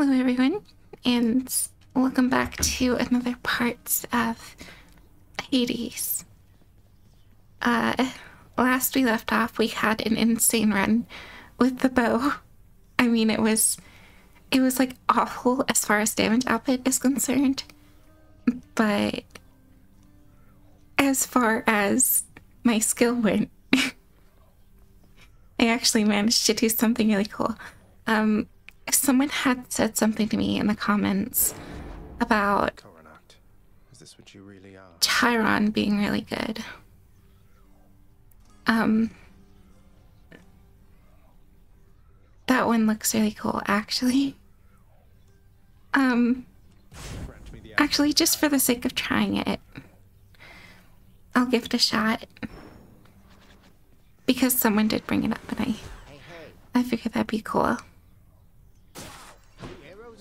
Hello everyone, and welcome back to another part of Hades. Last we left off, we had an insane run with the bow. I mean, it was like awful as far as damage output is concerned, but as far as my skill went, I actually managed to do something really cool. Someone had said something to me in the comments about Coronact. Is this what you really are? Chiron being really good. That one looks really cool, actually. Actually, just for the sake of trying it, I'll give it a shot. Because someone did bring it up, and I figured that'd be cool.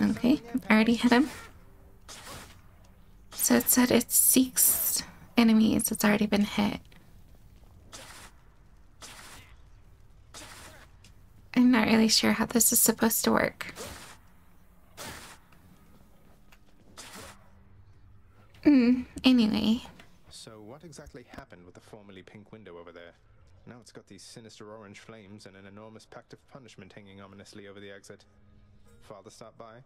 Okay, I already hit him. So it said it seeks enemies. It's already been hit. I'm not really sure how this is supposed to work. Anyway. So what exactly happened with the formerly pink window over there? Now it's got these sinister orange flames and an enormous pact of punishment hanging ominously over the exit. Father stopped by?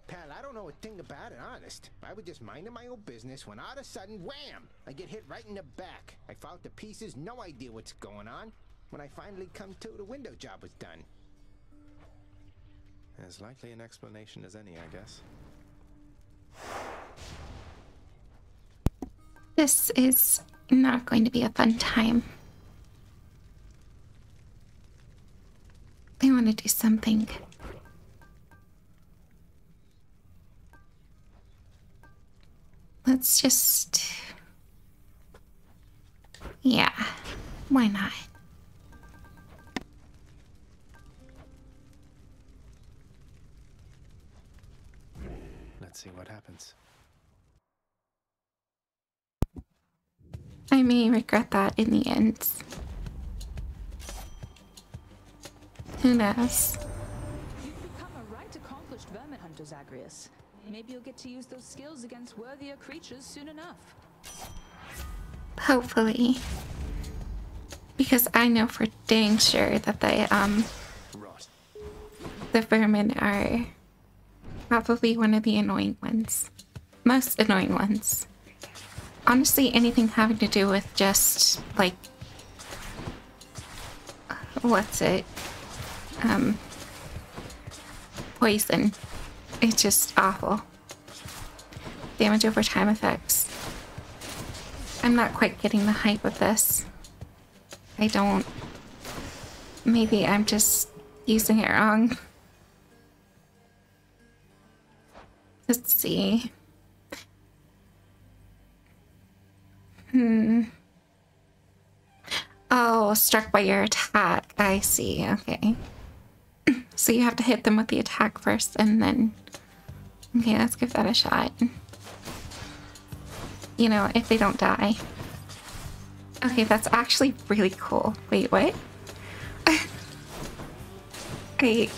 Pal, I don't know a thing about it, honest. I was just minding my own business when all of a sudden, wham! I get hit right in the back. I fall to pieces, no idea what's going on. When I finally come to, the window job was done. As likely an explanation as any, I guess. This is not going to be a fun time. I want to do something. Let's just... yeah, why not? Let's see what happens. I may regret that in the end. Who knows? You've become a right accomplished vermin hunter, Zagreus. Maybe you'll get to use those skills against worthier creatures soon enough. Hopefully. Because I know for dang sure that the vermin are probably one of the annoying ones. Most annoying ones. Honestly, anything having to do with just, like... what's it? Poison. It's just awful. Damage over time effects. I'm not quite getting the hype of this. I don't... maybe I'm just using it wrong. Let's see. Oh, struck by your attack. I see, okay. So you have to hit them with the attack first and then... okay, let's give that a shot. You know, if they don't die. Okay, that's actually really cool. Wait, what? I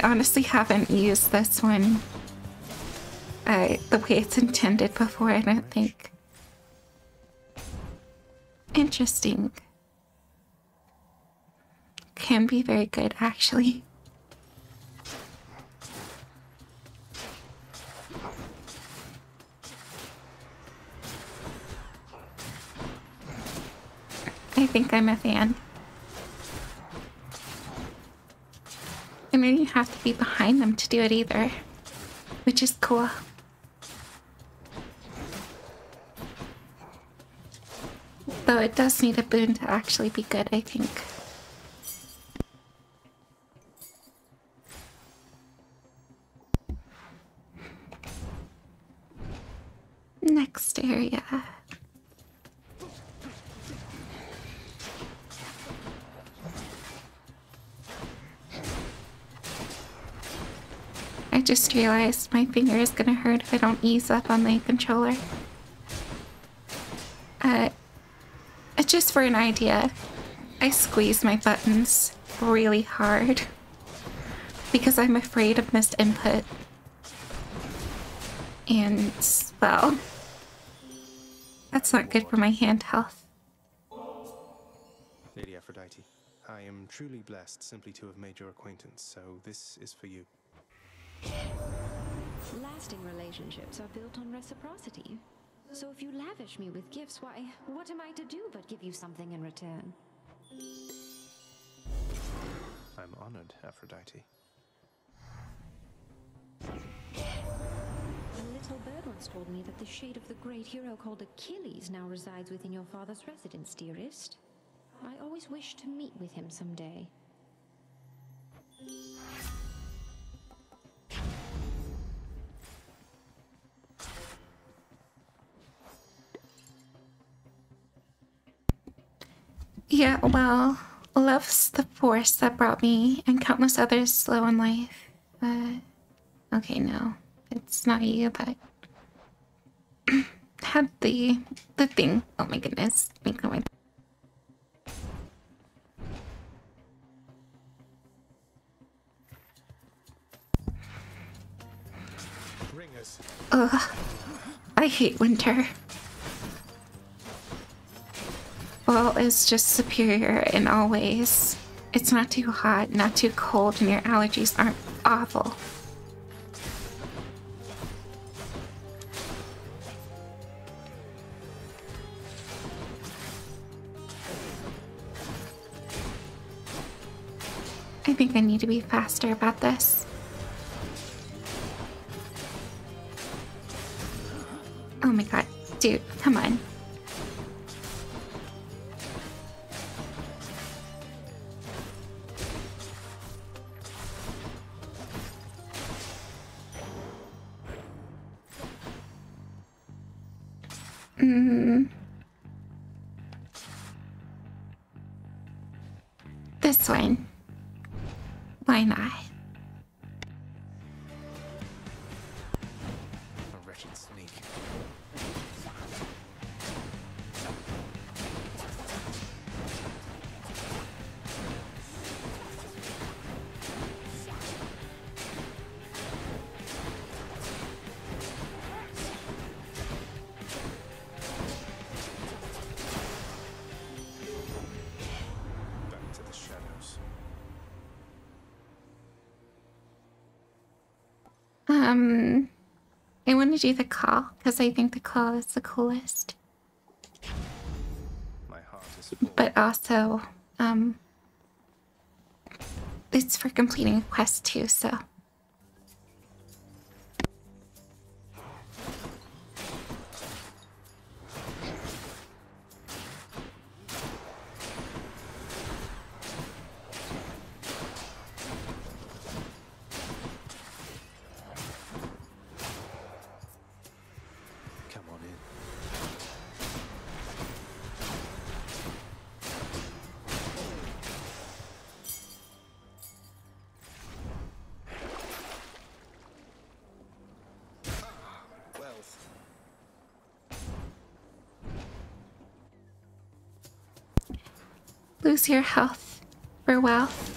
honestly haven't used this one the way it's intended before, I don't think. Interesting. Can be very good, actually. I think I'm a fan. And then you have to be behind them to do it either, which is cool. Though it does need a boon to actually be good, I think. Next area. I just realized my finger is gonna hurt if I don't ease up on the controller. Just for an idea, I squeeze my buttons really hard because I'm afraid of missed input. And, well, that's not good for my hand health. Lady Aphrodite, I am truly blessed simply to have made your acquaintance, so this is for you. Lasting relationships are built on reciprocity. So if you lavish me with gifts, why, what am I to do but give you something in return? I'm honored, Aphrodite. A little bird once told me that the shade of the great hero called Achilles now resides within your father's residence, dearest. I always wished to meet with him someday. Yeah, well, love's the force that brought me and countless others low in life. Okay, no, it's not you, but had the thing. Oh my goodness, make no way. Ringers. Ugh, I hate winter. Fall is just superior in all ways. It's not too hot, not too cold, and your allergies aren't awful. I think I need to be faster about this. Oh my god, dude, come on. This one. Why not? A wretched sneak. Back to the shadows. I want to do the call because I think the call is the coolest. My heart is full. But also, it's for completing a quest too, so. Come on in. Wealth. Lose your health for wealth.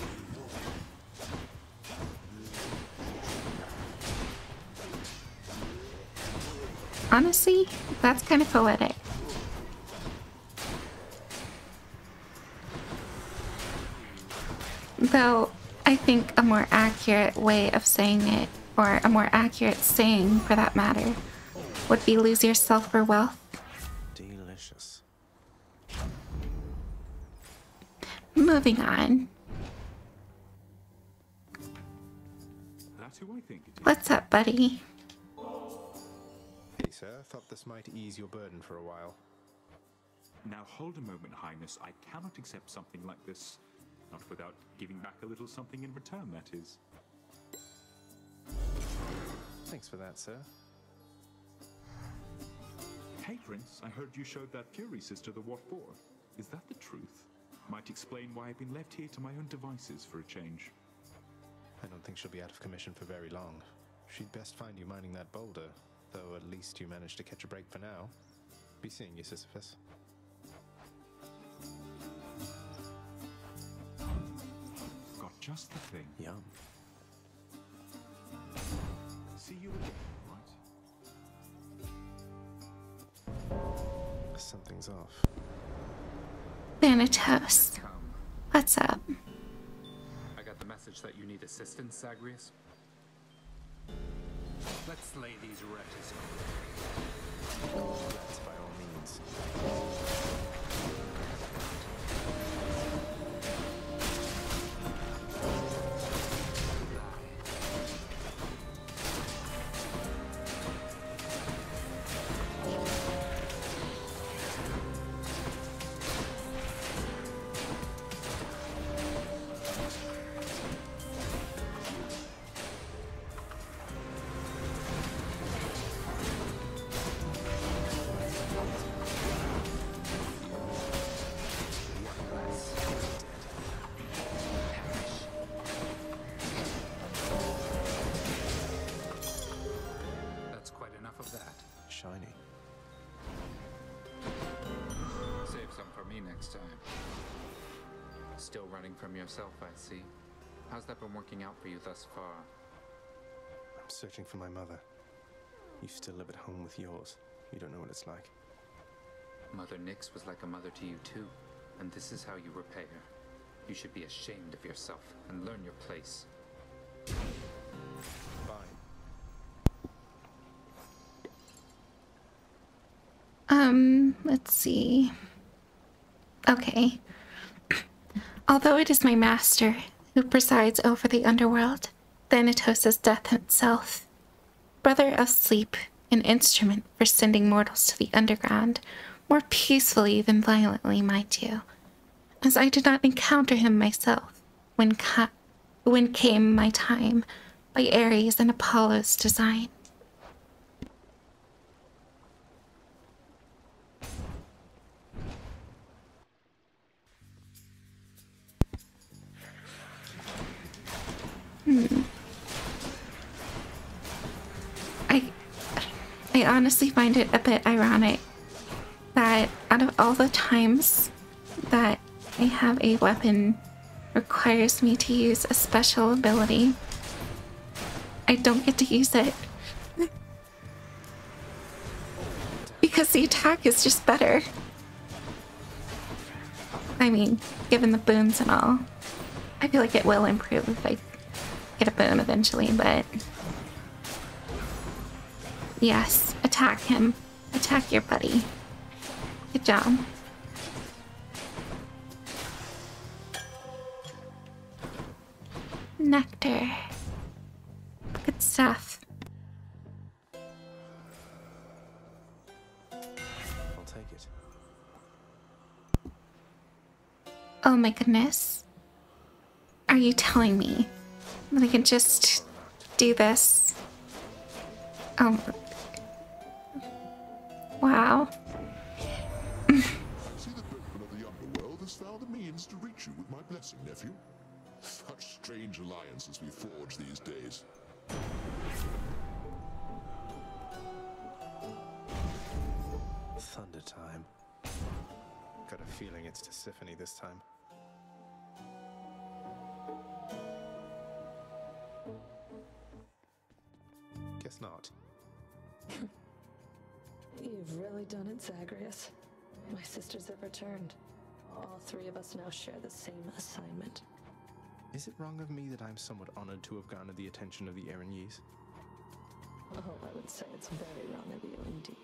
Honestly, that's kind of poetic. Though, I think a more accurate way of saying it, or a more accurate saying for that matter, would be lose yourself for wealth. Delicious. Moving on. That's who I think it is. What's up, buddy? Hey, sir. Thought this might ease your burden for a while. Now hold a moment, Highness. I cannot accept something like this. Not without giving back a little something in return, that is. Thanks for that, sir. Hey, Prince, I heard you showed that Fury sister the what for. Is that the truth? Might explain why I've been left here to my own devices for a change. I don't think she'll be out of commission for very long. She'd best find you mining that boulder, though at least you managed to catch a break for now. Be seeing you, Sisyphus. Got just the thing. Yum. things off. Thanatos, what's up? I got the message that you need assistance, Zagreus. Let's slay these wretches. Let's, by all means. Shiny. Save some for me next time. Still running from yourself, I see. How's that been working out for you thus far? I'm searching for my mother. You still live at home with yours. You don't know what it's like. Mother Nyx was like a mother to you too, and this is how you repay her. You should be ashamed of yourself and learn your place. Let's see. Okay. Although it is my master who presides over the underworld, Thanatos is death itself. Brother of sleep, an instrument for sending mortals to the underground, more peacefully than violently might do, as I did not encounter him myself when came my time by Ares and Apollo's design. I honestly find it a bit ironic that out of all the times that I have a weapon requires me to use a special ability, I don't get to use it. Because the attack is just better. I mean, given the boons and all. I feel like it will improve if I get a boon eventually, but... Yes, attack him. Attack your buddy. Good job. Nectar. Good stuff. I'll take it. Oh my goodness. Are you telling me that I can just do this? Oh. Wow. I see the boatman of the underworld has found a means to reach you with my blessing, nephew. Such strange alliances we forge these days. Thunder time. Got a feeling it's Tisiphone this time. Guess not. You've really done it, Zagreus. My sisters have returned. All three of us now share the same assignment. Is it wrong of me that I'm somewhat honored to have garnered the attention of the Erinyes? Oh, I would say it's very wrong of you indeed.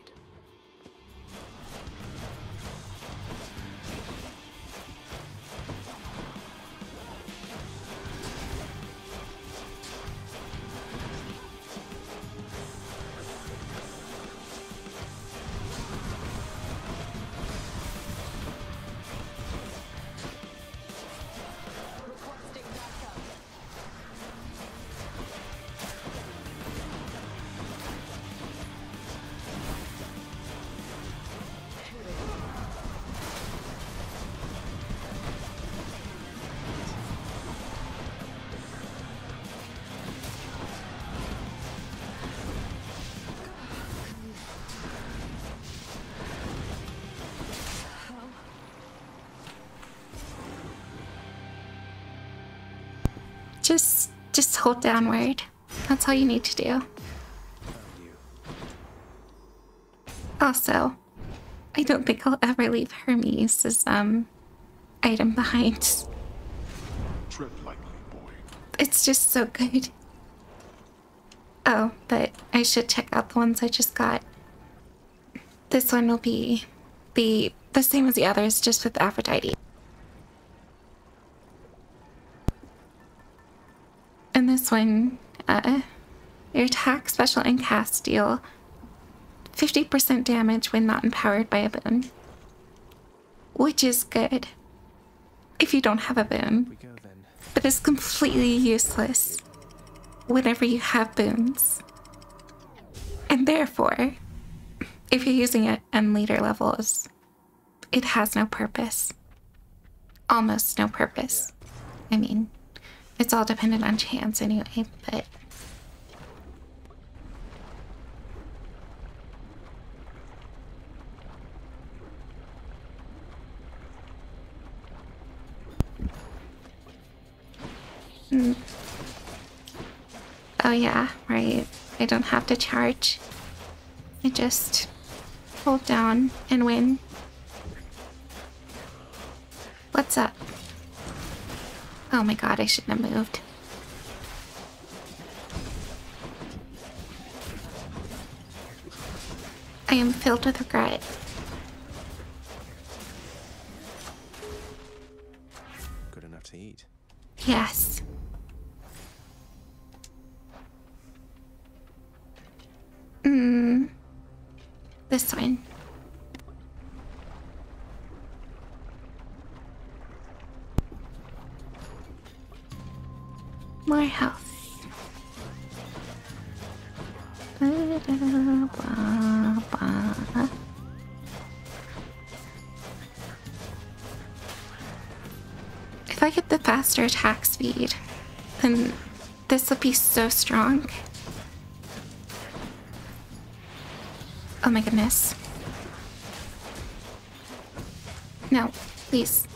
Just hold downward. That's all you need to do. Also, I don't think I'll ever leave Hermes' item behind. Tread lightly, boy. It's just so good. Oh, but I should check out the ones I just got. This one will be the same as the others, just with Aphrodite. And this one, your attack, special, and cast deal 50% damage when not empowered by a boon. Which is good if you don't have a boon. But it's completely useless whenever you have boons. And therefore, if you're using it on later levels, it has no purpose. Almost no purpose. I mean, it's all dependent on chance anyway, but... Oh yeah, right. I don't have to charge. I just hold down and win. What's up? Oh my god, I shouldn't have moved. I am filled with regret. Good enough to eat. Yes. This one. More health. Blah, blah, blah. If I get the faster attack speed, then this will be so strong. Oh my goodness. No, please.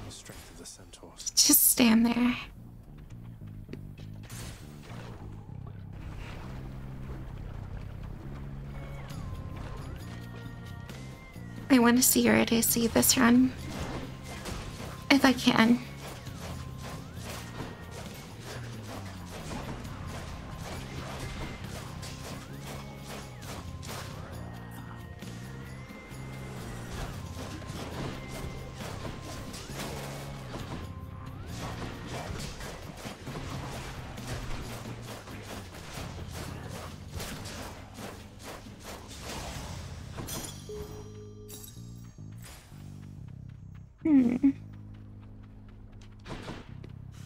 Strength of the centaurs. Just stand there. I want to see Eurydice this run. If I can.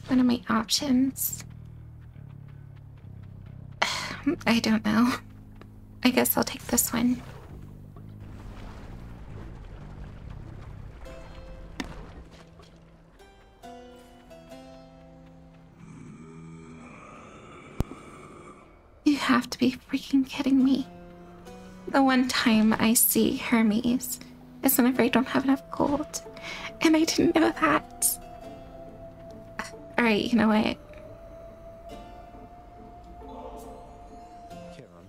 What are my options? I don't know. I guess I'll take this one. You have to be freaking kidding me. The one time I see Hermes is whenever I don't have enough gold. And I didn't know that. Alright, you know what? Kiran,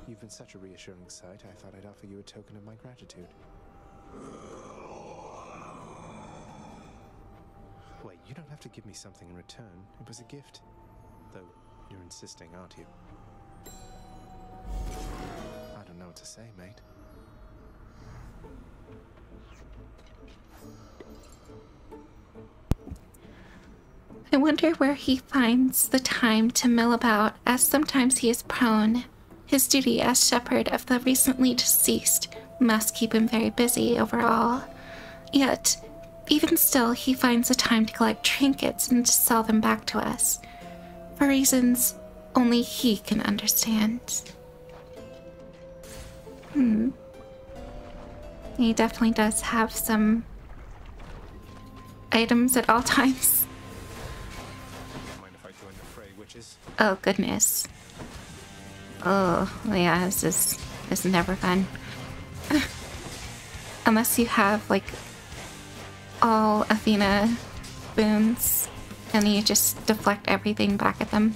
you've been such a reassuring sight, I thought I'd offer you a token of my gratitude. Wait, you don't have to give me something in return. It was a gift. Though, you're insisting, aren't you? I don't know what to say, mate. I wonder where he finds the time to mill about, as sometimes he is prone. His duty as shepherd of the recently deceased must keep him very busy overall. Yet, even still, he finds the time to collect trinkets and to sell them back to us, for reasons only he can understand. He definitely does have some items at all times. Mind if I join the fray, witches? Oh goodness. Oh yeah, this is never fun. Unless you have like all Athena boons, and you just deflect everything back at them.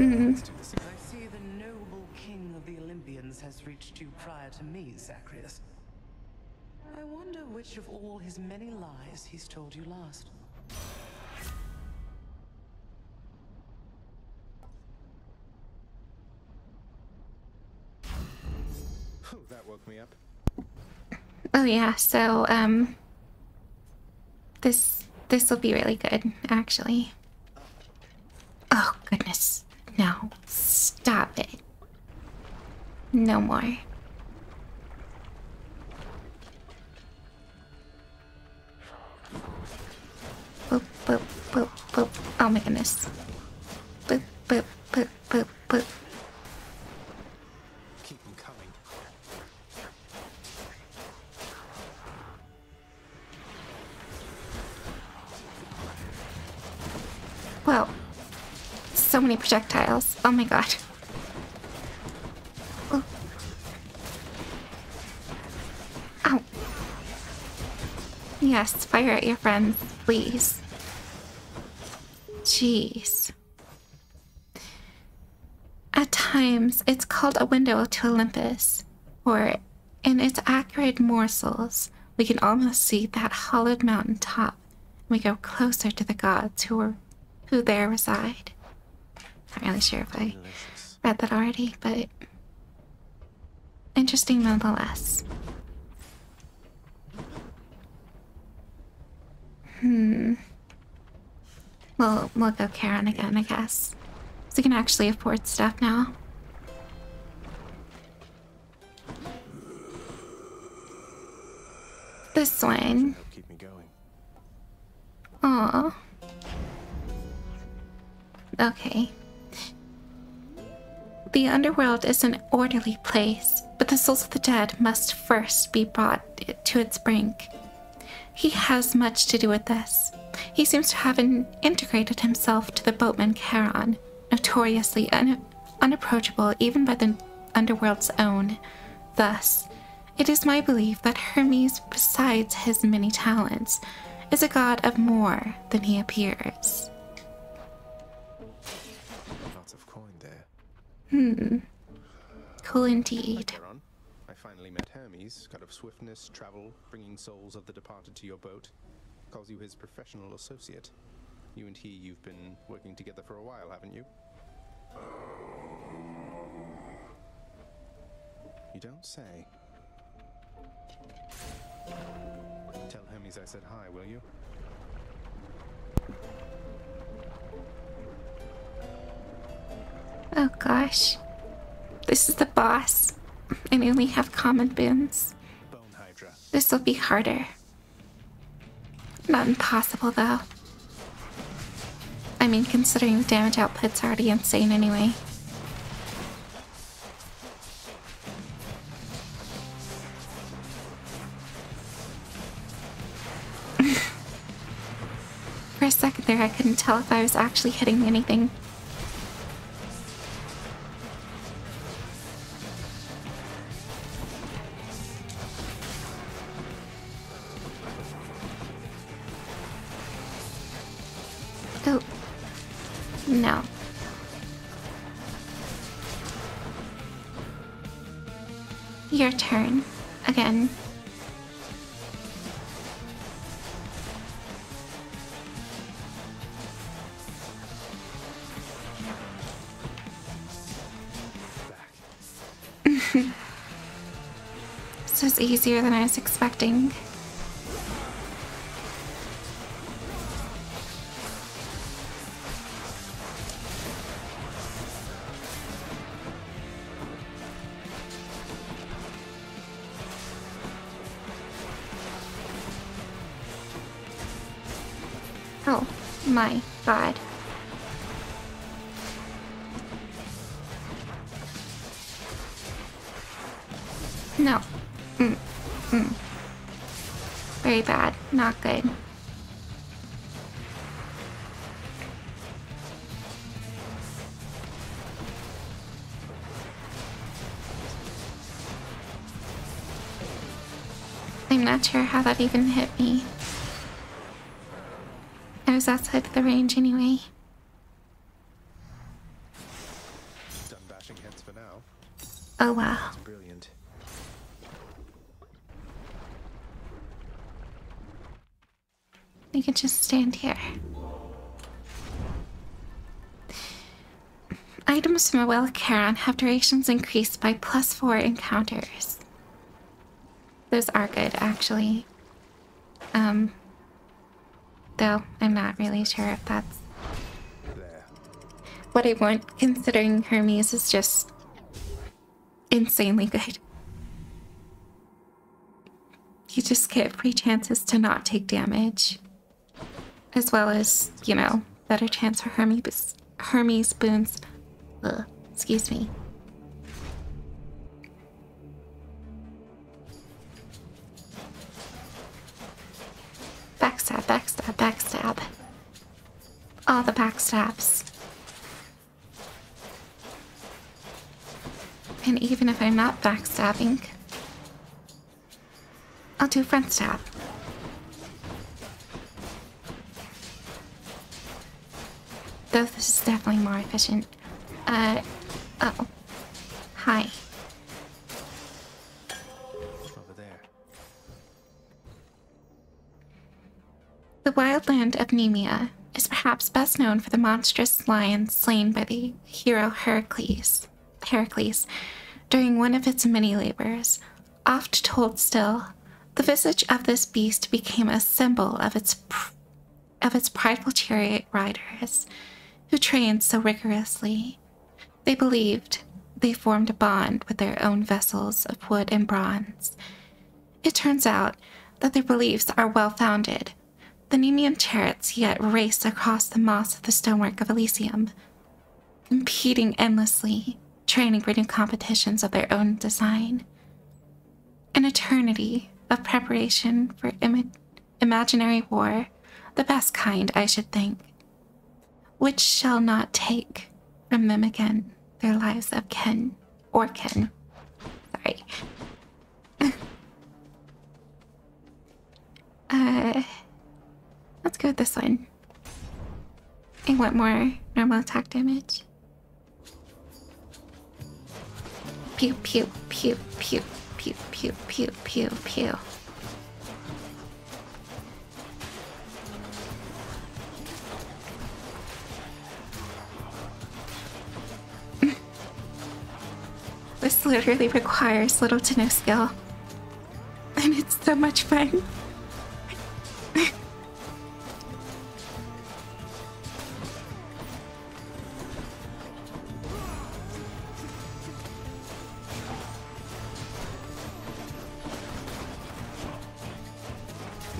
I see the noble king of the Olympians has reached you prior to me, Zagreus. I wonder which of all his many lies he's told you last. Whew, that woke me up. Oh yeah, so this will be really good, actually. Oh goodness. No. Stop it. No more. Boop, boop, boop, boop. Oh my goodness. Boop, boop, boop, boop, boop. Keep them coming. Well, so many projectiles. Oh my god. Oh. Ow. Yes, fire at your friends, please. Jeez. At times, it's called a window to Olympus, or in its accurate morsels, we can almost see that hollowed mountain top. We go closer to the gods who there reside. Not really sure if I read that already, but interesting nonetheless. Well, we'll go Charon again, I guess. So we can actually afford stuff now. This one. Keep me going. Aww. Okay. The underworld is an orderly place, but the souls of the dead must first be brought to its brink. He has much to do with this. He seems to have integrated himself to the boatman Charon, notoriously unapproachable even by the underworld's own. Thus, it is my belief that Hermes, besides his many talents, is a god of more than he appears. Lots of coin there. Cool indeed. Charon, I finally met Hermes, god of swiftness, travel, bringing souls of the departed to your boat. Calls you his professional associate. You and you've been working together for a while, haven't you? You don't say. Tell Hermes I said hi, will you? Oh gosh. This is the boss. I only have common boons. Bone Hydra. This will be harder. Not impossible, though. I mean, considering the damage output's already insane anyway. For a second there, I couldn't tell if I was actually hitting anything. Oh. No. Your turn. Again. This was easier than I was expecting. Oh my god. No. Very bad. Not good. not sure how that even hit me. I was outside of the range anyway. Done bashing heads for now. Oh wow. That's brilliant. We could just stand here. Items from a well Charon have durations increased by +4 encounters. Those are good, actually. Though I'm not really sure if that's what I want, considering Hermes is just insanely good. You just get free chances to not take damage, as well as, you know, better chance for Hermes boons. Excuse me. Backstab, backstab, backstab. All the backstabs. And even if I'm not backstabbing, I'll do front stab. Though this is definitely more efficient. Oh. Hi. Over there. The wildland of Nemea is perhaps best known for the monstrous lion slain by the hero Heracles during one of its many labors. Oft told still, the visage of this beast became a symbol of its prideful chariot riders, who trained so rigorously. They believed they formed a bond with their own vessels of wood and bronze. It turns out that their beliefs are well-founded. The Nemean chariots yet race across the moss of the stonework of Elysium, competing endlessly, training for new competitions of their own design. An eternity of preparation for imaginary war, the best kind, I should think, which shall not take from them again their lives of kin. Sorry. Let's go with this one. I want more normal attack damage. Pew, pew, pew, pew, pew, pew, pew, pew, pew. This literally requires little to no skill. And it's so much fun.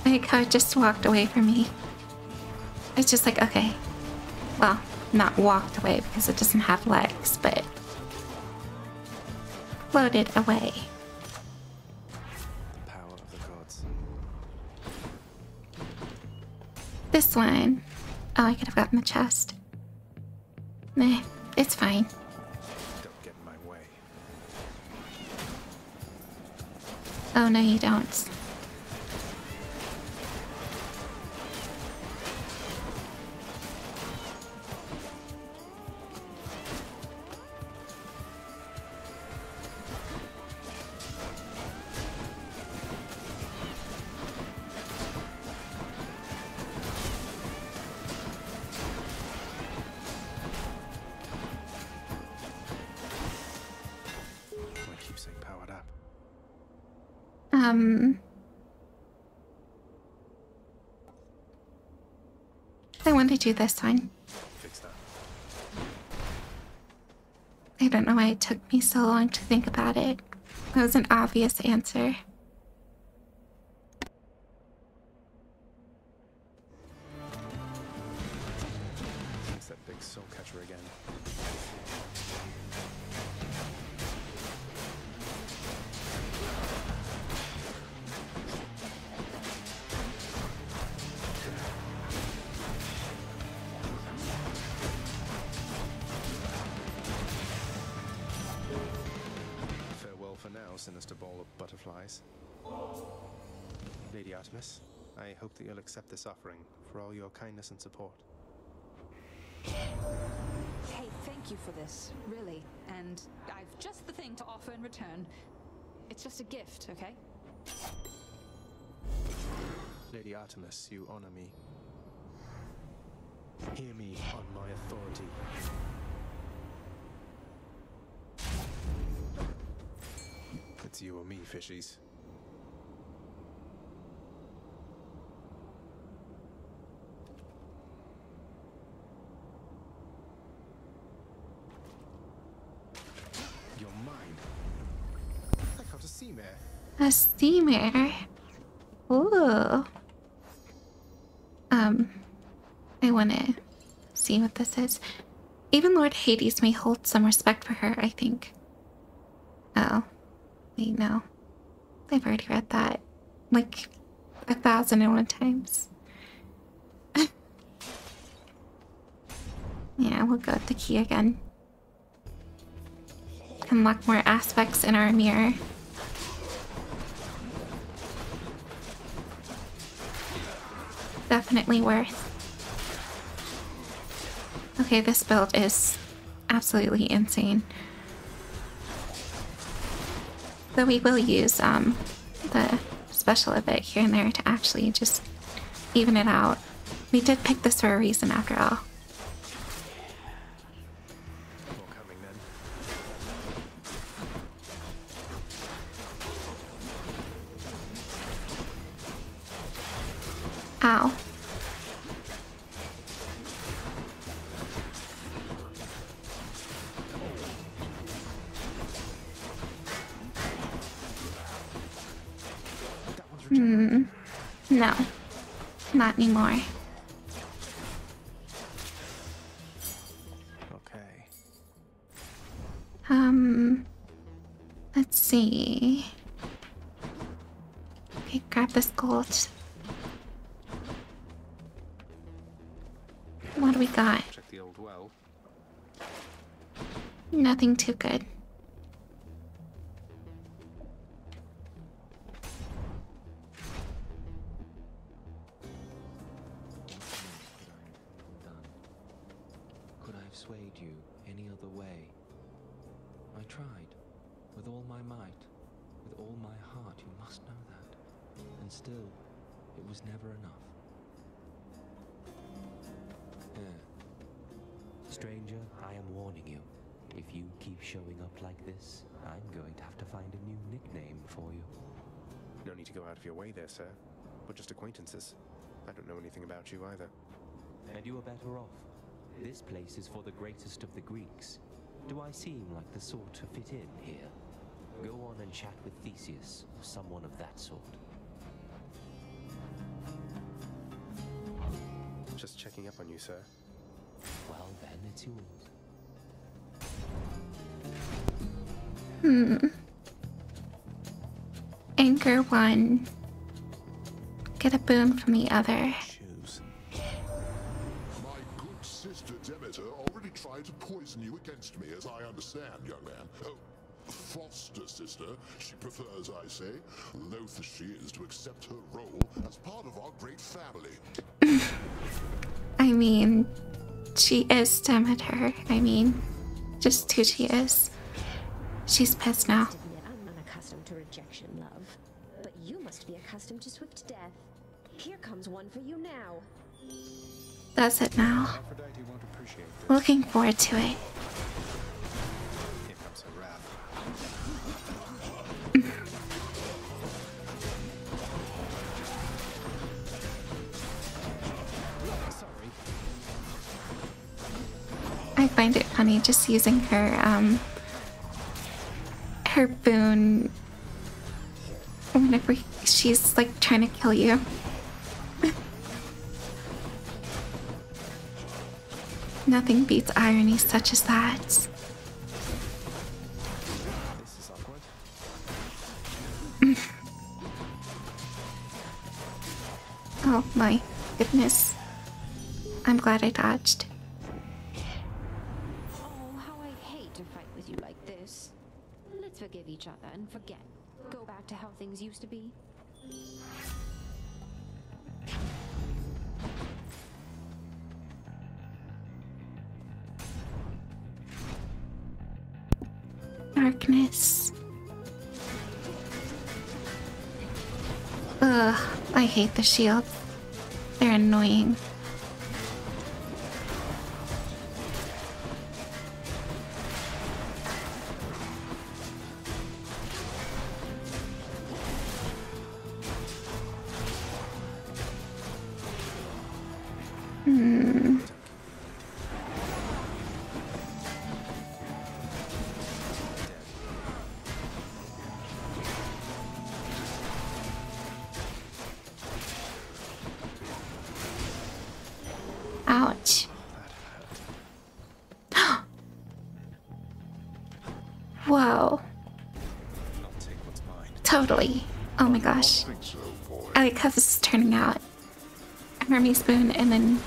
My code just walked away from me. It's just like, okay. Well, not walked away because it doesn't have legs, but floated away. The power of the gods. This one. Oh, I could have gotten the chest. Nah, it's fine. Don't get in my way. Oh, no, you don't. I want to do this one. Fix that. I don't know why it took me so long to think about it. That was an obvious answer. It's that big soul catcher again. Farewell for now, sinister ball of butterflies. Lady Artemis, I hope that you'll accept this offering for all your kindness and support. Hey, thank you for this, really. And I've just the thing to offer in return. It's just a gift, okay? Lady Artemis, you honor me. Hear me on my authority. It's you or me, fishies. You're mine. I caught a sea mare. A sea mare. Ooh. I wanna see what this is. Even Lord Hades may hold some respect for her, I think. Oh. Wait, no. I've already read that. Like 1,001 times. Yeah, we'll go with the key again. Unlock more aspects in our mirror. Definitely worth. Okay, this build is absolutely insane. Though we will use the special a bit here and there to actually just even it out. We did pick this for a reason after all. Ow. No. Not anymore. Okay. Let's see. Okay, grab this gold. What do we got? Check the old well. Nothing too good. Could I have swayed you any other way? I tried, with all my might, with all my heart, you must know that. And still, it was never enough. Stranger, I am warning you. If you keep showing up like this, I'm going to have to find a new nickname for you. No need to go out of your way there, sir. We're just acquaintances. I don't know anything about you either. And you are better off. This place is for the greatest of the Greeks. Do I seem like the sort to fit in here? Go on and chat with Theseus, or someone of that sort. Just checking up on you, sir. Well, then it's yours. Anchor one. Get a boon from the other. Choose. My good sister Demeter already tried to poison you against me, as I understand, young man. Oh, foster sister, she prefers, I say, loath as she is to accept her role as part of our great family. I mean, she is Demeter. I mean, just who she is. She's pissed now. I'm unaccustomed to rejection, love. But you must be accustomed to swift death. Here comes one for you now. Does it now? Aphrodite won't appreciate this. Looking forward to it. Here comes her wrath. Sorry. I find it funny just using her boon whenever she's like trying to kill you. Nothing beats irony such as that. This is awkward. Oh my goodness. I'm glad I dodged. Oh, how I hate to fight with you like this. Let's forgive each other and forget. Go back to how things used to be. darkness. Ugh, I hate the shields. They're annoying. Ouch. Whoa. Totally. Oh my gosh. I like how this is turning out. Hermes Spoon and then...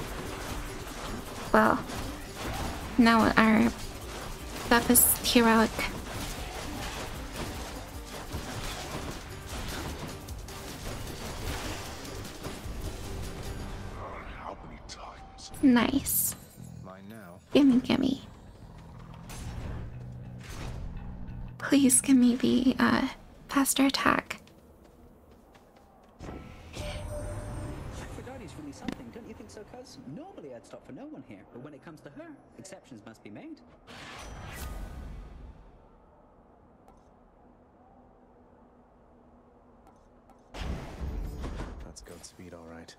Well... Now our stuff is heroic. How many times? Nice. Mine now. Gimme, gimme. Please give me the faster attack. Aphrodite's really something, don't you think so, cuz? Normally I'd stop for no one here, but when it comes to her, exceptions must be made. That's Godspeed, all right.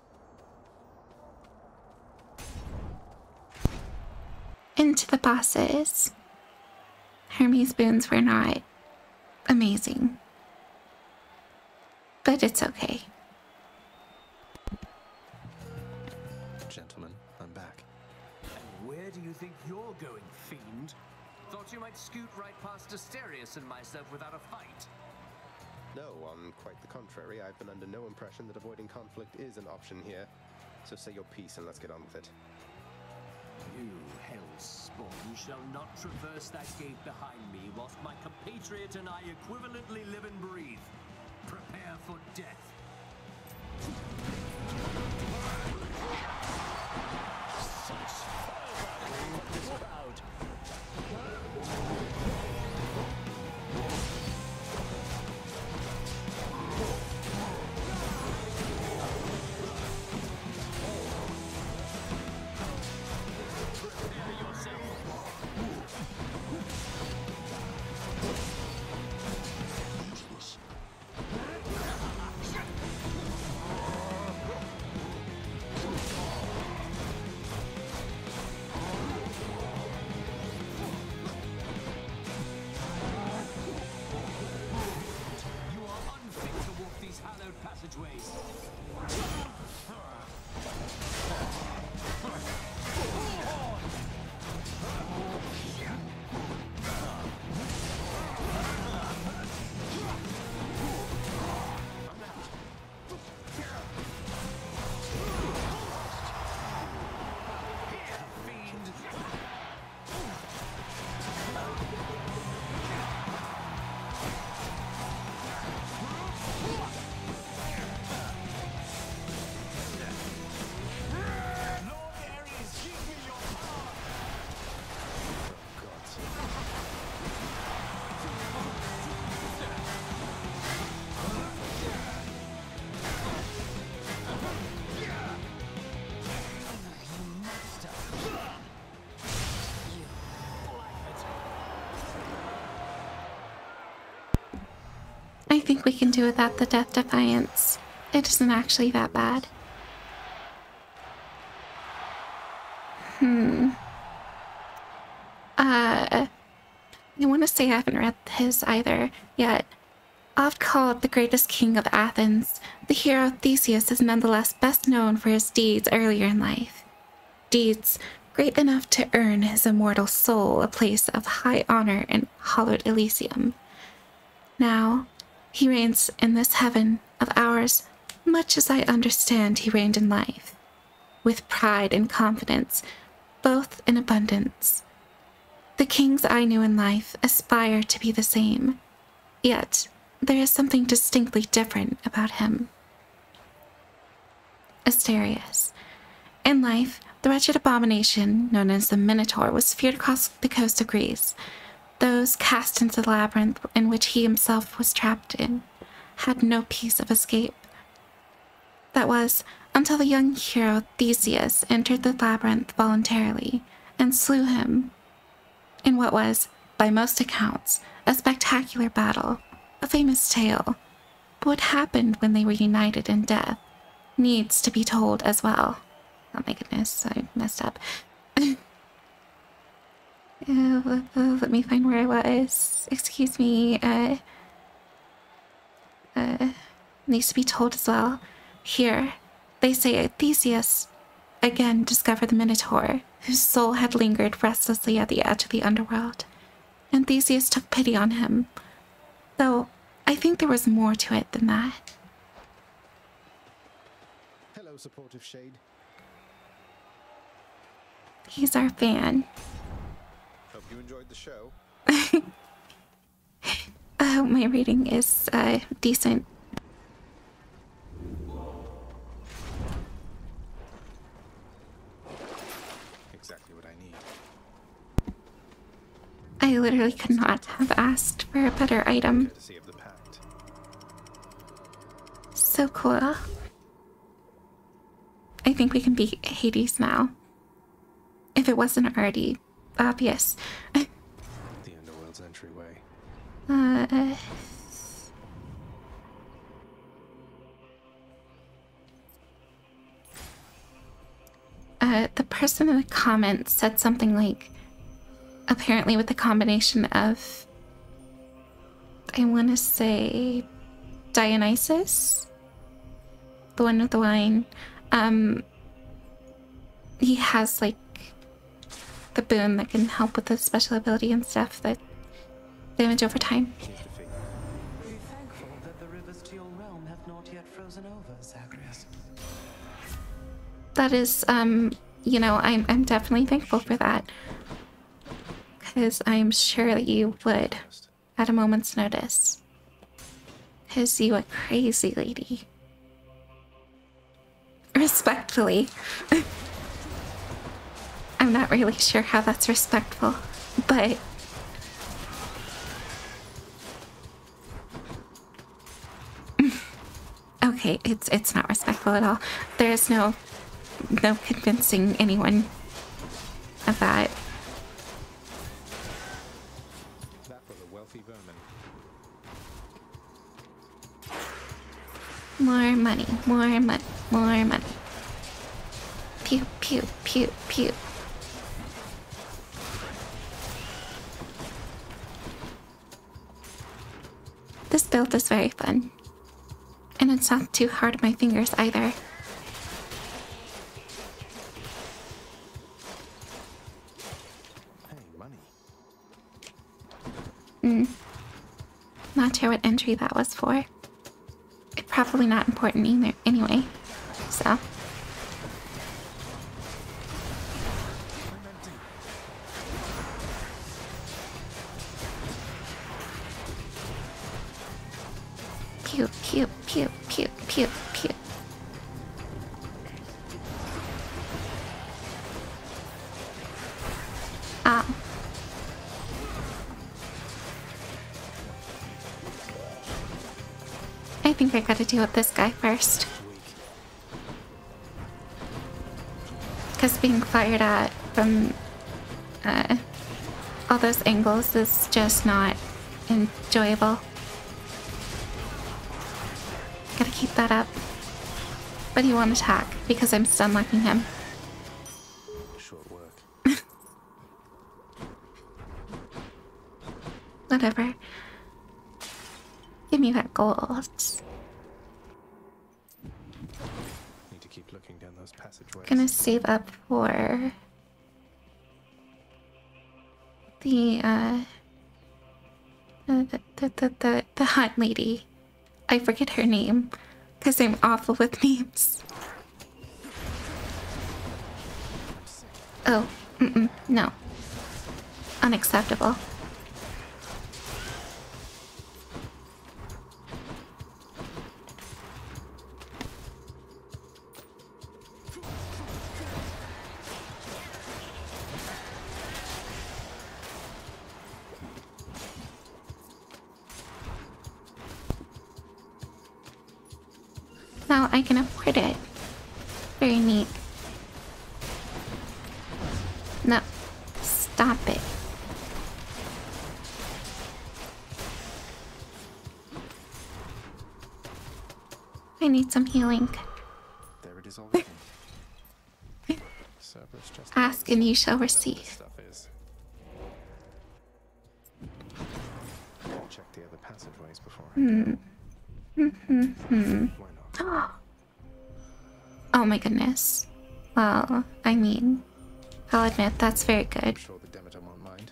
Into the bosses. Hermes boons were not amazing. But it's okay. Gentlemen, I'm back. And where do you think you're going, fiend? Thought you might scoot right past Asterius and myself without a fight. No, on quite the contrary. I've been under no impression that avoiding conflict is an option here. So say your piece and let's get on with it. You hellspawn shall not traverse that gate behind me whilst my compatriot and I equivalently live and breathe. Prepare for death. Such fervor from this crowd. Passageways. I think we can do without the Death Defiance. It isn't actually that bad. I want to say I haven't read his either yet. Oft called the greatest king of Athens, the hero Theseus is nonetheless best known for his deeds earlier in life. Deeds great enough to earn his immortal soul a place of high honor in hallowed Elysium. Now, he reigns in this heaven of ours, much as I understand he reigned in life, with pride and confidence, both in abundance. The kings I knew in life aspire to be the same, yet there is something distinctly different about him. Asterius. In life, the wretched abomination known as the Minotaur was feared across the coast of Greece. those cast into the labyrinth in which he himself was trapped in had no peace of escape. That was until the young hero Theseus entered the labyrinth voluntarily and slew him in what was, by most accounts, a spectacular battle, a famous tale. But what happened when they were united in death needs to be told as well. Oh my goodness, I messed up. Let me find where I was. Excuse me. Needs to be told as well. Here, they say Theseus again discovered the Minotaur, whose soul had lingered restlessly at the edge of the underworld. And Theseus took pity on him, though I think there was more to it than that. Hello, supportive shade. He's our fan. Hope you enjoyed the show. My rating is decent. Exactly what I need. I literally could not have asked for a better item. Courtesy of the pact. So cool. I think we can beat Hades now. If it wasn't already obvious. The underworld's entryway. The person in the comments said something like, apparently with the combination of, I want to say, Dionysus, the one with the wine. He has like the boon that can help with the special ability and stuff, that damage over time. Be thankful that the rivers to your realm have not yet frozen over, Zagreus. That is, you know, I'm definitely thankful for that. Because I'm sure that you would at a moment's notice. Because you a crazy lady. Respectfully. I'm not really sure how that's respectful, but... Okay, it's not respectful at all. There's no convincing anyone of that. That was a wealthy vermin. More money, more money, more money. Pew, pew, pew, pew. This build is very fun. And it's not too hard on my fingers either. Hey, money. Not sure what entry that was for. It's probably not important either anyway. So. Pew, pew, pew, pew, pew, pew. I think I gotta deal with this guy first. Because being fired at from all those angles is just not enjoyable. Gotta keep that up. But he won't attack because I'm stun locking him. Short work. Whatever. Give me that gold. Need to keep looking down those passageways. Gonna save up for the hot lady. I forget her name because I'm awful with names. Oh, no. Unacceptable. Now I can afford it. Very neat. No. Stop it. I need some healing. There it is already. Cerberus just Ask and you shall receive. stuff is. Check the other passageways before. Oh my goodness. Well, I mean, I'll admit that's very good. I'm sure the Demeter won't mind.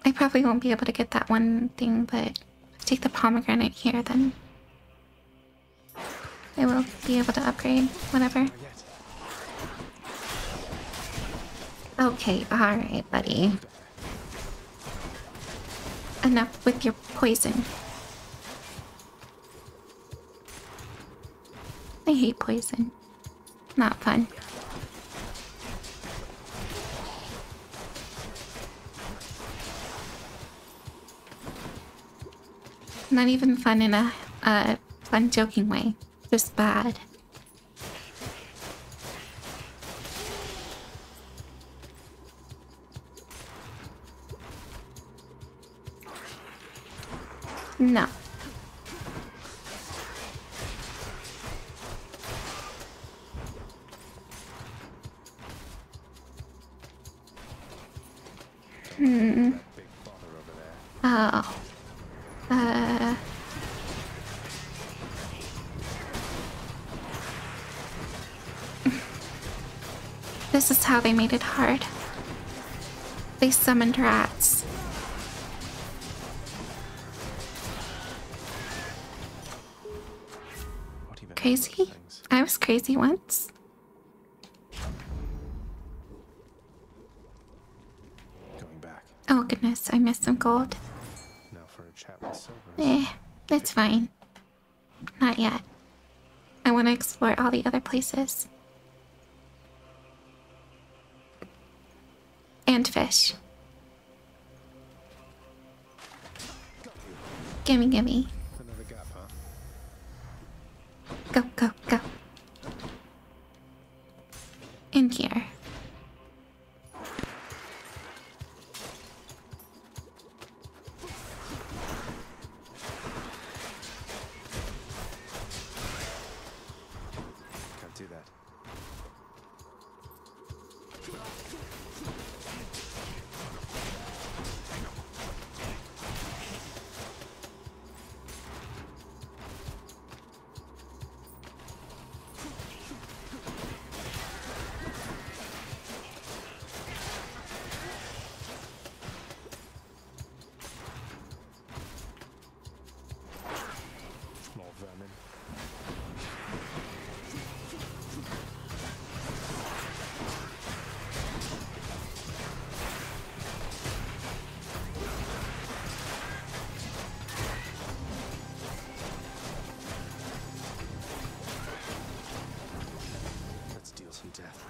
I probably won't be able to get that one thing, but take the pomegranate here then. I will be able to upgrade, whatever. Okay, alright, buddy. Enough with your poison. I hate poison. Not fun. Not even fun in a fun joking way. Just bad. No. Oh. This is how they made it hard. They summoned rats. Crazy? I was crazy once. Going back. Oh goodness, I missed some gold. Now for a chat with Cerberus. That's fine. Not yet. I want to explore all the other places. And fish. Gimme, gimme. Another gap, huh? Go, go, go. In here. Can't do that. More vermin. Let's deal some death.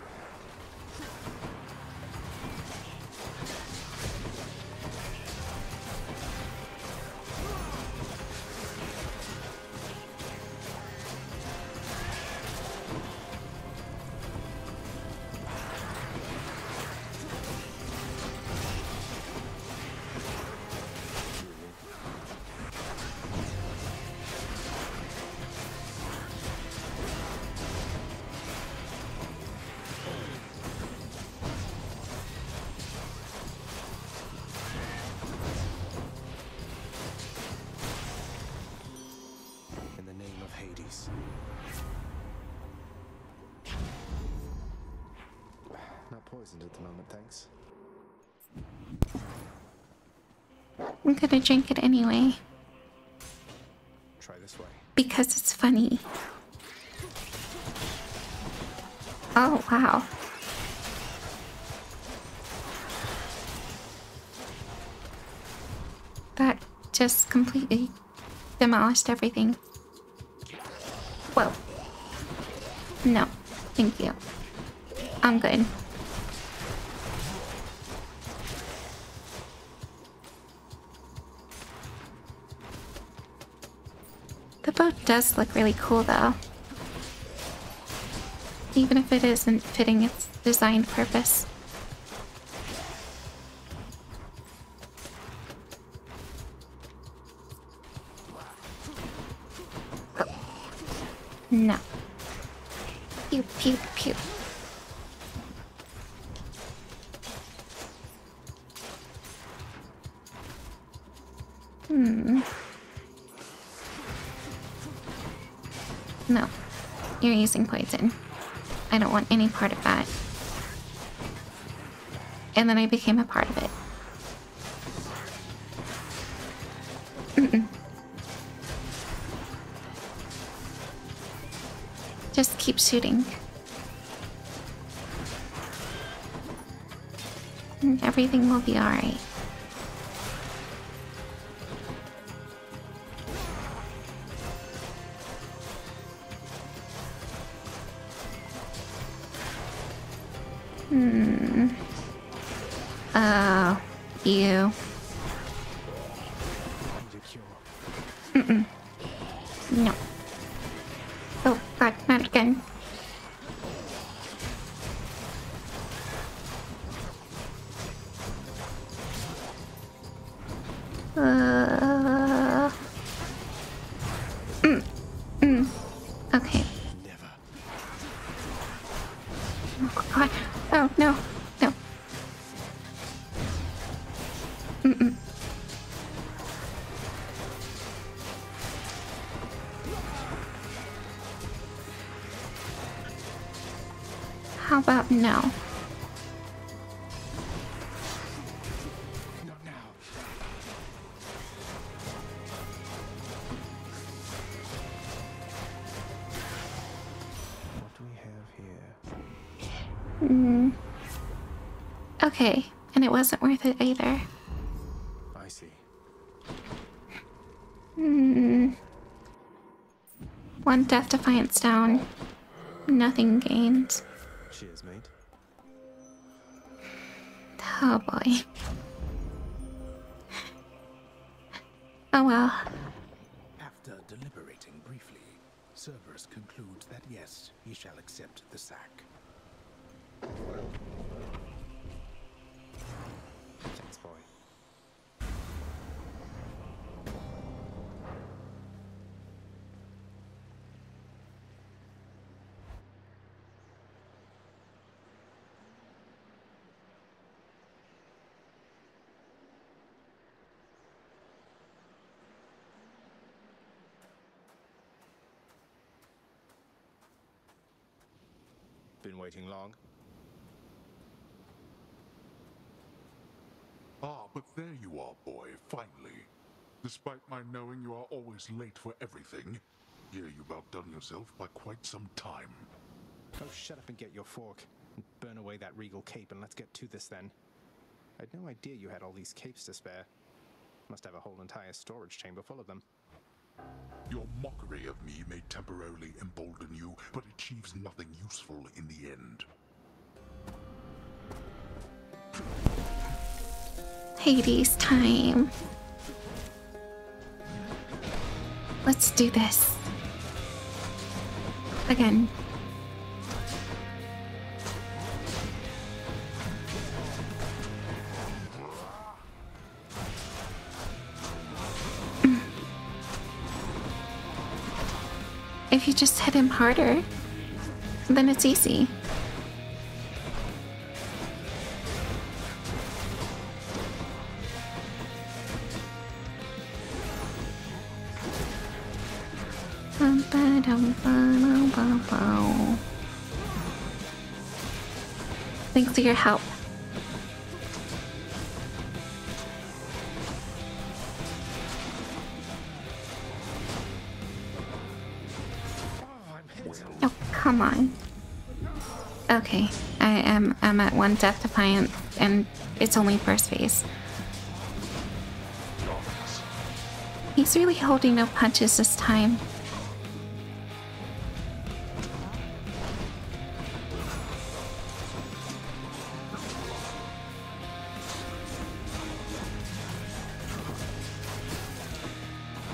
In the name of Hades. Not poisoned at the moment, thanks. I'm gonna drink it anyway. Try this way. Because it's funny. Oh, wow. That just completely demolished everything. Whoa. No, thank you. I'm good. bow does look really cool though. Even if it isn't fitting its designed purpose. No. Pew, pew, pew. No. You're using poison. I don't want any part of that. And then I became a part of it. Just keep shooting. And everything will be alright. You. No. Oh god, not again. Okay. Oh god. Oh no. No. How about no? Not now. What do we have here? Okay, and it wasn't worth it either. I see. One Death Defiance down. Nothing gained. Cheers, mate. Oh boy. Oh well. After deliberating briefly, Cerberus concludes that yes, he shall accept the sack. Thanks, boy. Been waiting long? Ah, but there you are, boy, finally. Despite my knowing you are always late for everything, here you've outdone yourself by quite some time. Oh, shut up and get your fork. And burn away that regal cape and let's get to this then. I had no idea you had all these capes to spare. Must have a whole entire storage chamber full of them. Your mockery of me may temporarily embolden you, but achieves nothing useful in the end. Hades time. Let's do this. Again. If you just hit him harder, then it's easy. Thanks for your help. Oh, come on. Okay, I'm at one Death Defiant, and it's only first phase. He's really holding no punches this time.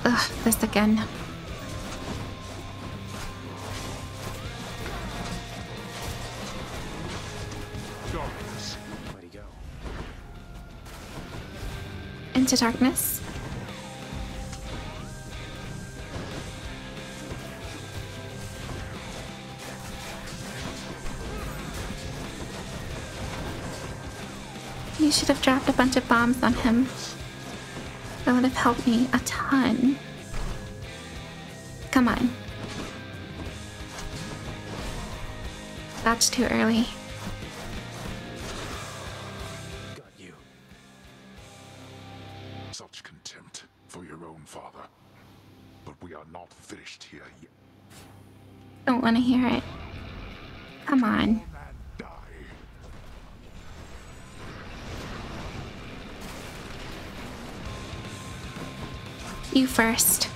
Ugh, this again. into darkness. You should have dropped a bunch of bombs on him. That would have helped me a ton. Come on. That's too early. Got you. Such contempt for your own father. But we are not finished here yet. Don't want to hear it. Come on. You first.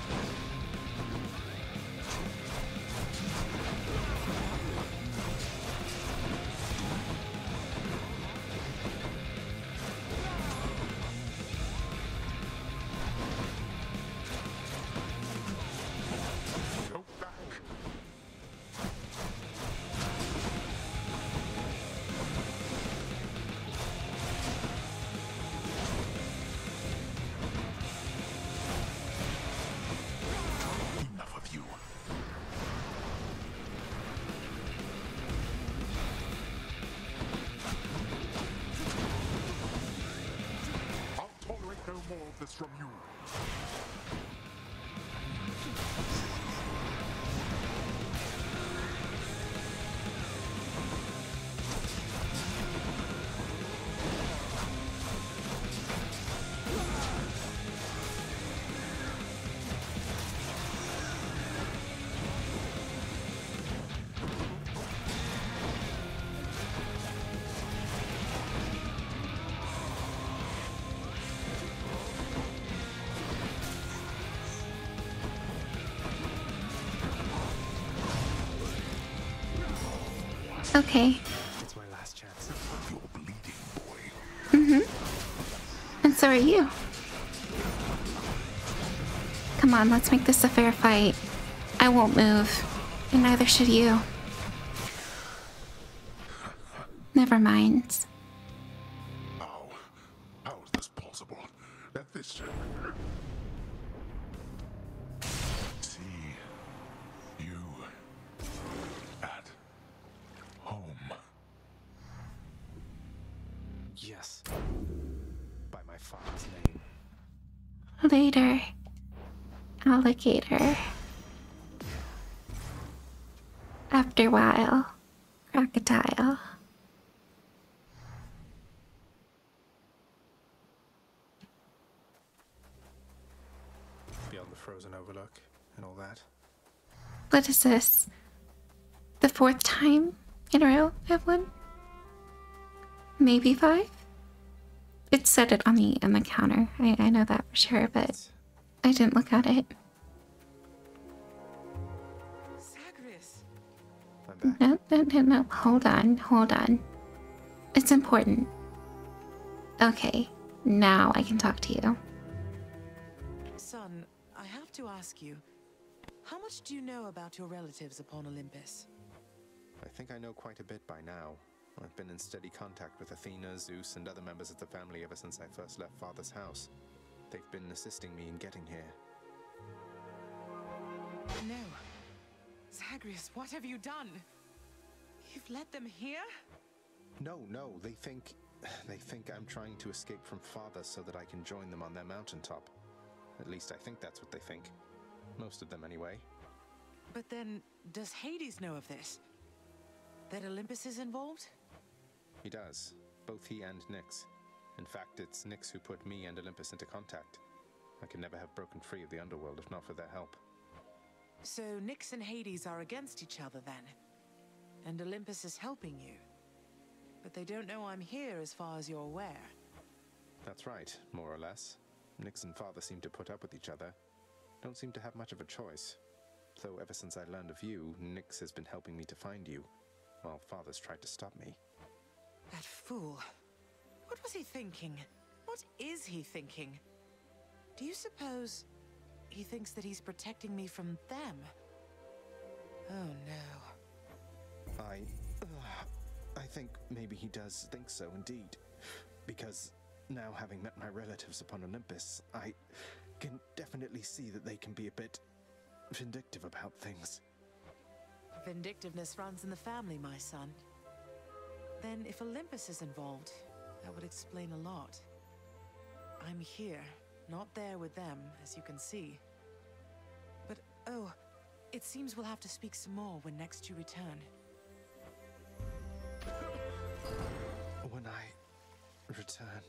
From you. Okay. It's my last chance. You're bleeding, boy. And so are you. Come on, let's make this a fair fight. I won't move, and neither should you. Never mind. How is this possible? That this... See you at home. Yes. By my father's name. Later, alligator. After a while, crocodile. Beyond the frozen overlook and all that. What is this? The 4th time in a row I've won? Maybe 5? It said it on the counter. I know that for sure, but I didn't look at it. Zagreus. No. Hold on. It's important. Okay, now I can talk to you. Son, I have to ask you, how much do you know about your relatives upon Olympus? I think I know quite a bit by now. I've been in steady contact with Athena, Zeus, and other members of the family ever since I first left Father's house. They've been assisting me in getting here. No. Zagreus, what have you done? You've led them here? No, they think I'm trying to escape from Father so that I can join them on their mountaintop. At least I think that's what they think. Most of them anyway. But then, does Hades know of this? That Olympus is involved? He does. Both he and Nyx. In fact, it's Nyx who put me and Olympus into contact. I could never have broken free of the underworld if not for their help. So Nyx and Hades are against each other then? And Olympus is helping you? But they don't know I'm here as far as you're aware. That's right, more or less. Nyx and Father seem to put up with each other. Don't seem to have much of a choice. Though ever since I learned of you, Nyx has been helping me to find you, while Father's tried to stop me. That fool. What was he thinking? What is he thinking? Do you suppose he thinks that he's protecting me from them? Oh no. I think maybe he does think so indeed. Because now having met my relatives upon Olympus, I can definitely see that they can be a bit vindictive about things. Vindictiveness runs in the family, my son. Then if Olympus is involved, that would explain a lot. I'm here, not there with them, as you can see. But, oh, it seems we'll have to speak some more when next you return. When I return...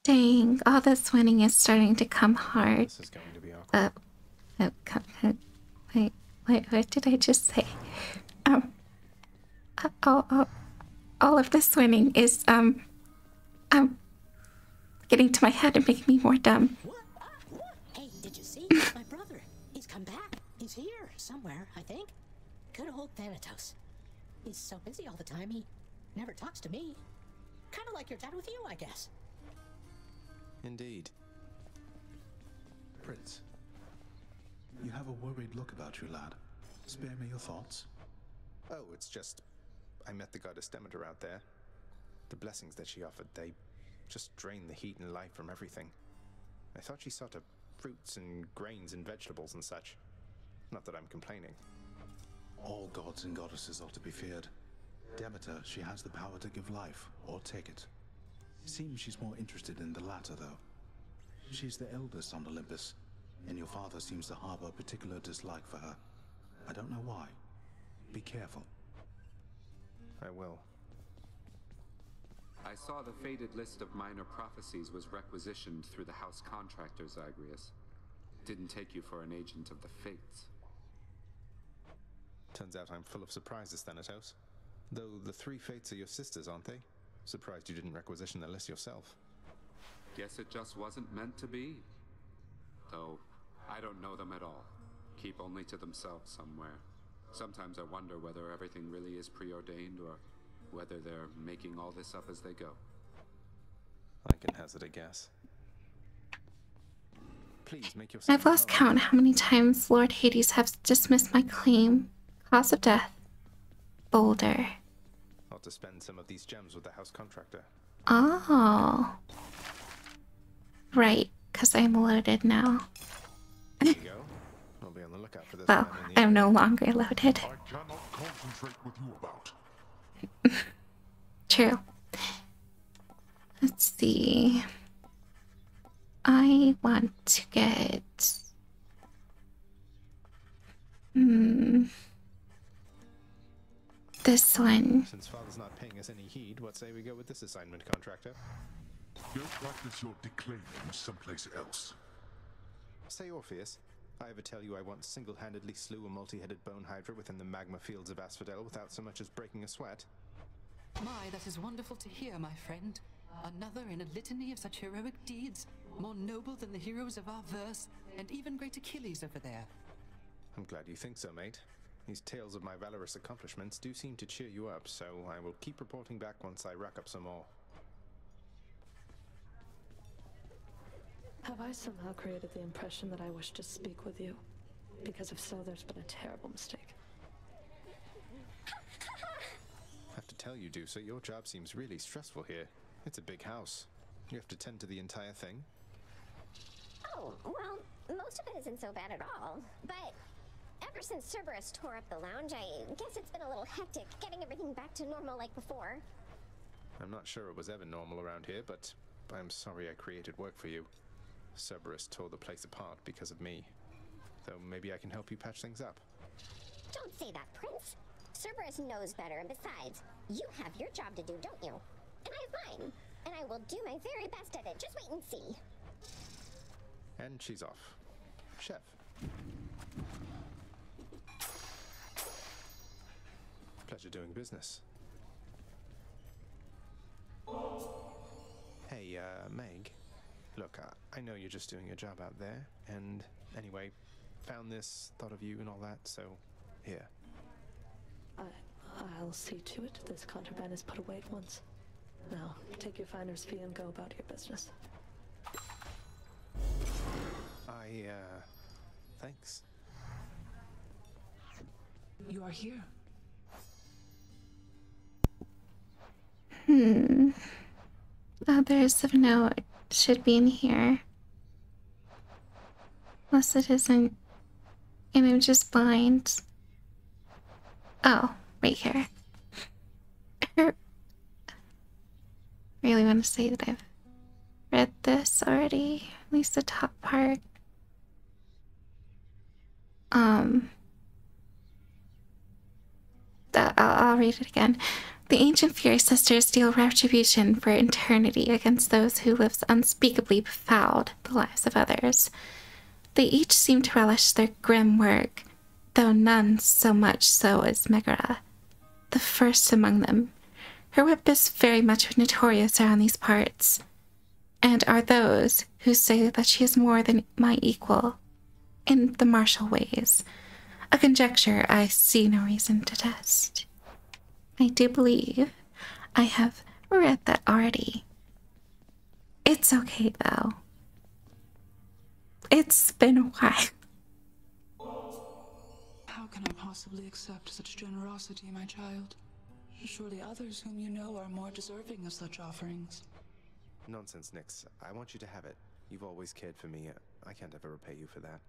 Dang, all this winning is starting to come hard. This is going to be awkward. Wait, what did I just say? All of this winning is, getting to my head and making me more dumb. Hey, did you see? My brother. He's come back. He's here, somewhere, I think. Good old Thanatos. He's so busy all the time, he never talks to me. Kinda like your dad with you, I guess. Indeed. Prince, you have a worried look about you, lad. Spare me your thoughts. Oh, it's just... I met the goddess Demeter out there. The blessings that she offered, they just drained the heat and life from everything. I thought she sought to fruits and grains and vegetables and such. Not that I'm complaining. All gods and goddesses are to be feared. Demeter, she has the power to give life, or take it. Seems she's more interested in the latter, though. She's the eldest on Olympus, and your father seems to harbor a particular dislike for her. I don't know why. Be careful. I will. I saw the faded list of minor prophecies was requisitioned through the house contractor, Zagreus. Didn't take you for an agent of the fates. Turns out I'm full of surprises, Thanatos. Though the three fates are your sisters, aren't they? Surprised you didn't requisition the list yourself. Guess it just wasn't meant to be. Though, I don't know them at all. Keep only to themselves somewhere. Sometimes I wonder whether everything really is preordained or whether they're making all this up as they go. I can hazard a guess. Please make yourself I've lost count how many times Lord Hades has dismissed my claim. Cause of death. Boulder. Ought to spend some of these gems with the house contractor. Oh. Right, because I'm loaded now. There you go. I'll be on the lookout for this. Well, I'm no longer loaded. I cannot concentrate with you about. True. Let's see. I want to get... this one. Since Father's not paying us any heed, what say we go with this assignment, contractor? Go practice your declaiming someplace else. Say, Orpheus, I ever tell you I once single-handedly slew a multi-headed bone hydra within the magma fields of Asphodel without so much as breaking a sweat? My, that is wonderful to hear, my friend. Another in a litany of such heroic deeds, more noble than the heroes of our verse, and even great Achilles over there. I'm glad you think so, mate. These tales of my valorous accomplishments do seem to cheer you up, so I will keep reporting back once I rack up some more. Have I somehow created the impression that I wish to speak with you? Because if so, there's been a terrible mistake. I have to tell you, Dusa, your job seems really stressful here. It's a big house. You have to tend to the entire thing. Oh, well, most of it isn't so bad at all. But ever since Cerberus tore up the lounge, I guess it's been a little hectic getting everything back to normal like before. I'm not sure it was ever normal around here, but I'm sorry I created work for you. Cerberus tore the place apart because of me. Though maybe I can help you patch things up. Don't say that, Prince. Cerberus knows better, and besides, you have your job to do, don't you? And I have mine. And I will do my very best at it. Just wait and see. And she's off. Chef. Pleasure doing business. Hey, Meg. Look, I know you're just doing your job out there, and anyway, found this, thought of you and all that, so here. I'll see to it this contraband is put away at once. Now, take your finder's fee and go about your business. Thanks. You are here. Others of note should be in here. Unless it isn't. And I'm just blind. Oh, right here. I really want to say that I've read this already. At least the top part. I'll read it again. The ancient Fury Sisters deal retribution for eternity against those who live unspeakably befouled the lives of others. They each seem to relish their grim work, though none so much so as Megara, the first among them. Her whip is very much notorious around these parts, and are those who say that she is more than my equal in the martial ways, a conjecture I see no reason to test. I do believe I have read that already. It's okay, though. It's been a while. How can I possibly accept such generosity, my child? Surely others whom you know are more deserving of such offerings. Nonsense, Nyx. I want you to have it. You've always cared for me. I can't ever repay you for that.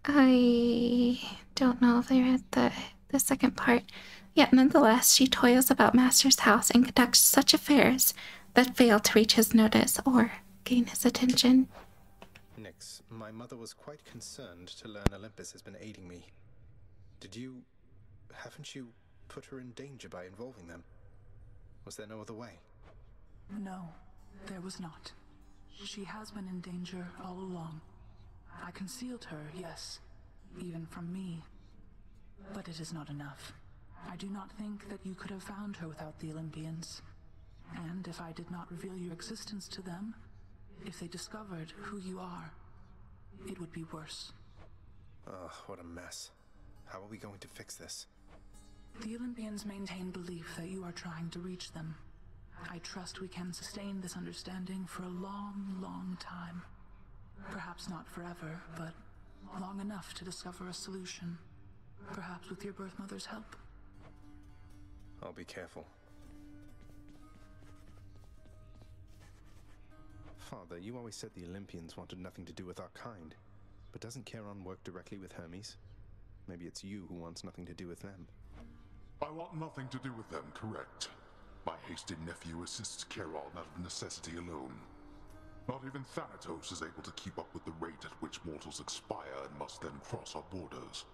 I don't know if I read the second part. Yet nonetheless, she toils about Master's house and conducts such affairs that fail to reach his notice or gain his attention. Nyx, my mother was quite concerned to learn Olympus has been aiding me. Haven't you put her in danger by involving them? Was there no other way? No, there was not. She has been in danger all along. I concealed her, yes, even from me. But it is not enough. I do not think that you could have found her without the Olympians. And if I did not reveal your existence to them, if they discovered who you are, it would be worse. Ugh, what a mess. How are we going to fix this? The Olympians maintain belief that you are trying to reach them. I trust we can sustain this understanding for a long, long time. Perhaps not forever, but long enough to discover a solution. Perhaps with your birth mother's help. I'll be careful. Father, you always said the Olympians wanted nothing to do with our kind. But doesn't Charon work directly with Hermes? Maybe it's you who wants nothing to do with them. I want nothing to do with them, correct? My hasty nephew assists Charon out of necessity alone. Not even Thanatos is able to keep up with the rate at which mortals expire and must then cross our borders.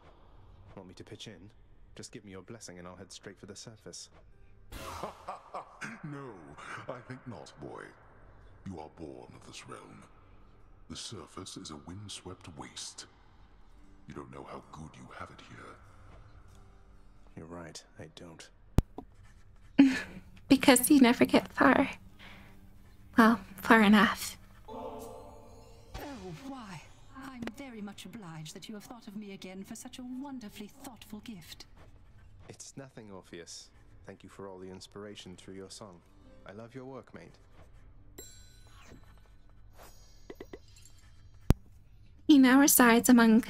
Want me to pitch in? Just give me your blessing and I'll head straight for the surface. No, I think not, boy. You are born of this realm. The surface is a windswept waste. You don't know how good you have it here. You're right, I don't. Because you never get far. Well, far enough. Oh, why? I'm very much obliged that you have thought of me again for such a wonderfully thoughtful gift. It's nothing, Orpheus. Thank you for all the inspiration through your song. I love your work, mate. He now resides among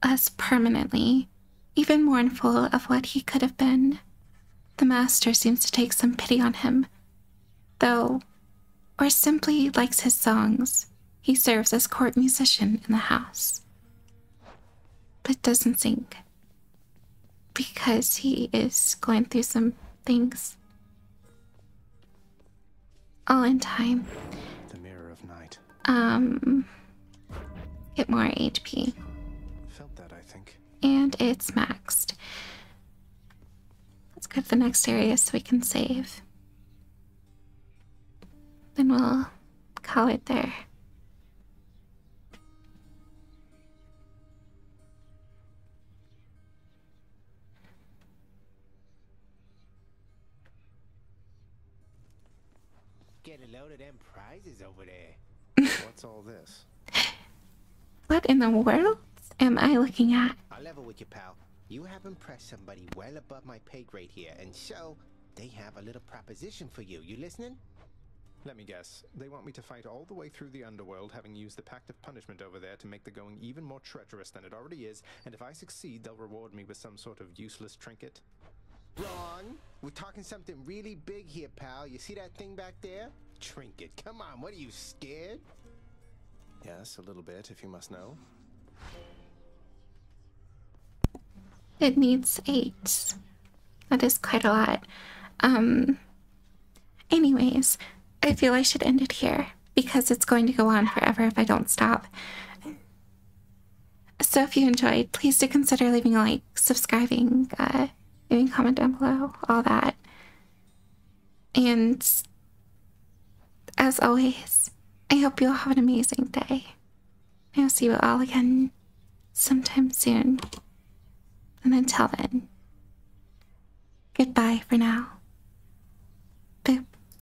us permanently, even mournful of what he could have been. The master seems to take some pity on him, though, or simply likes his songs. He serves as court musician in the house, but doesn't sing because he is going through some things. All in time. The Mirror of Night. Get more HP. Felt that, I think. And it's maxed. Let's go to the next area so we can save. Then we'll call it there. Get a load of them prizes over there. What's all this? What in the world am I looking at? I'll level with you, pal. You have impressed somebody well above my pay grade here, and so they have a little proposition for you. You listening? Let me guess. They want me to fight all the way through the underworld, having used the Pact of Punishment over there to make the going even more treacherous than it already is, and if I succeed, they'll reward me with some sort of useless trinket? Wrong. We're talking something really big here, pal. You see that thing back there? Trinket. Come on, what are you, scared? Yes, a little bit, if you must know. It needs 8. That is quite a lot. Anyways, I feel I should end it here because it's going to go on forever if I don't stop. So if you enjoyed, please do consider leaving a like, subscribing, leaving a comment down below, all that. And as always, I hope you all have an amazing day. I will see you all again sometime soon. And until then, goodbye for now. Boop.